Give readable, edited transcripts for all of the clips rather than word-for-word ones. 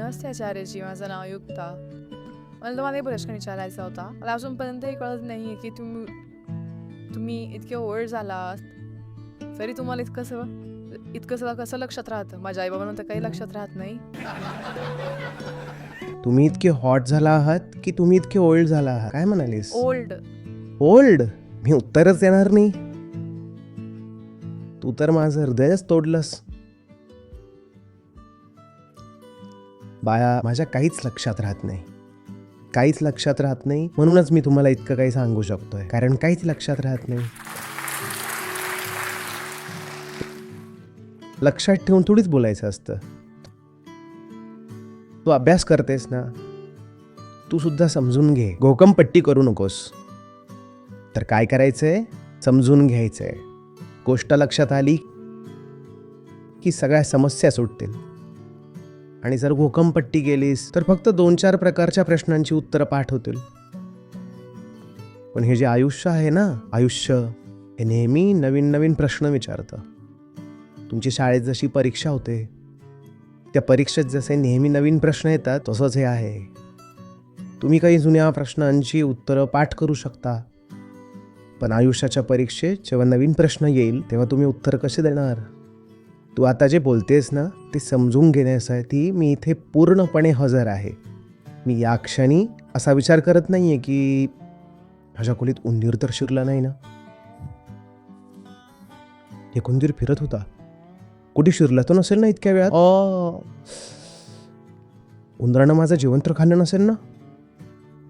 नमस्ते आचार्यजी, माझं नाव युक्ता. मला तुम्हाला एक प्रश्न विचारायचा होता. मला अजूनपर्यंत हे कळत नाही आहे की तुम्ही इतके ओल्ड झालात, तरी तुम्हाला इतकं सगळं कसं लक्षात राहतं? माझ्या आईबाबांना तर काही लक्षात राहत नाही. तुम्ही इतके हॉट झाला आहात की तुम्ही इतके ओल्ड झाला आहात? काय म्हणालीस? ओल्ड. ओल्ड? मी उत्तरच देणार नाही. तू तर माझं हृदयच तोडलंस. बाया, माझ्या काहीच लक्षात राहत नाही. काहीच लक्षात राहत नाही, म्हणूनच मी तुम्हाला इतकं काही सांगू शकतोय, कारण काहीच लक्षात राहत नाही. लक्षात ठेवून थोडीच बोलायचं असतं. तू अभ्यास करतेस ना, तू सुद्धा समजून घे. घोकमपट्टी करू नकोस. तर काय करायचंय? समजून घ्यायचंय. गोष्ट लक्षात आली की सगळ्या समस्या सुटतील. आणि जर घोकमपट्टी केलीस तर फक्त 2-4 प्रकारच्या प्रश्नांची उत्तरं पाठ होतील. पण हे जे आयुष्य आहे ना, आयुष्य हे नेहमी नवीन नवीन प्रश्न विचारतं. तुमची शाळेत जशी परीक्षा होते, त्या परीक्षेत जसे नेहमी नवीन प्रश्न येतात, तसंच हे आहे. तुम्ही काही जुन्या प्रश्नांची उत्तरं पाठ करू शकता, पण आयुष्याच्या परीक्षेत जेव्हा नवीन प्रश्न येईल तेव्हा तुम्ही उत्तर कसे देणार? तू आता जे बोलतेस ना, ते समजून घेण्यासाठी मी इथे पूर्णपणे हजर आहे. मी या क्षणी असा विचार करत नाहीये की माझ्या खोलीत उंदीर तर शिरला नाही ना. एक उंदीर फिरत होता. कुठे शिरला तो नसेल ना इतक्या वेळात? उंदरानं माझं जेवण तर खाल्लं नसेल ना?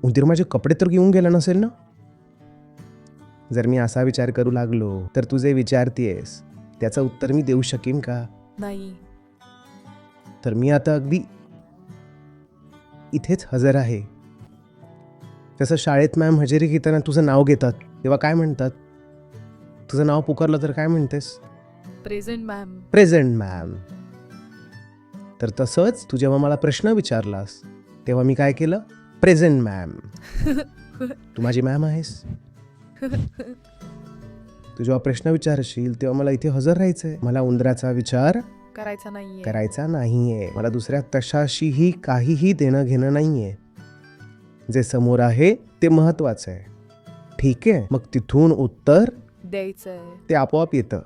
उंदीर माझे कपडे तर घेऊन गेला नसेल ना? जर मी असा विचार करू लागलो तर तू जे विचारतेस त्याचं उत्तर मी देऊ शकेन का? नाही. तर मी आता अगदी इथेच हजर आहे. तसं शाळेत मॅम हजेरी घेताना तुझं नाव घेतात तेव्हा काय म्हणतात? तुझं नाव पुकारलं तर काय म्हणतेस? Present ma'am. Present ma'am. तर तसंच तू जेव्हा मला प्रश्न विचारलास तेव्हा मी काय केलं? Present ma'am. तू माझी मॅम आहेस. तू जेव्हा प्रश्न विचारशील तेव्हा मला इथे हजर राहायचंय. मला उंदराचा विचार करायचा नाहीये. मला दुसऱ्या कशाशीही काहीही देणं घेणं नाहीये. जे समोर आहे ते महत्वाचं आहे. ठीक आहे, मग तिथून उत्तर द्यायचंय. ते आपोआप येतं.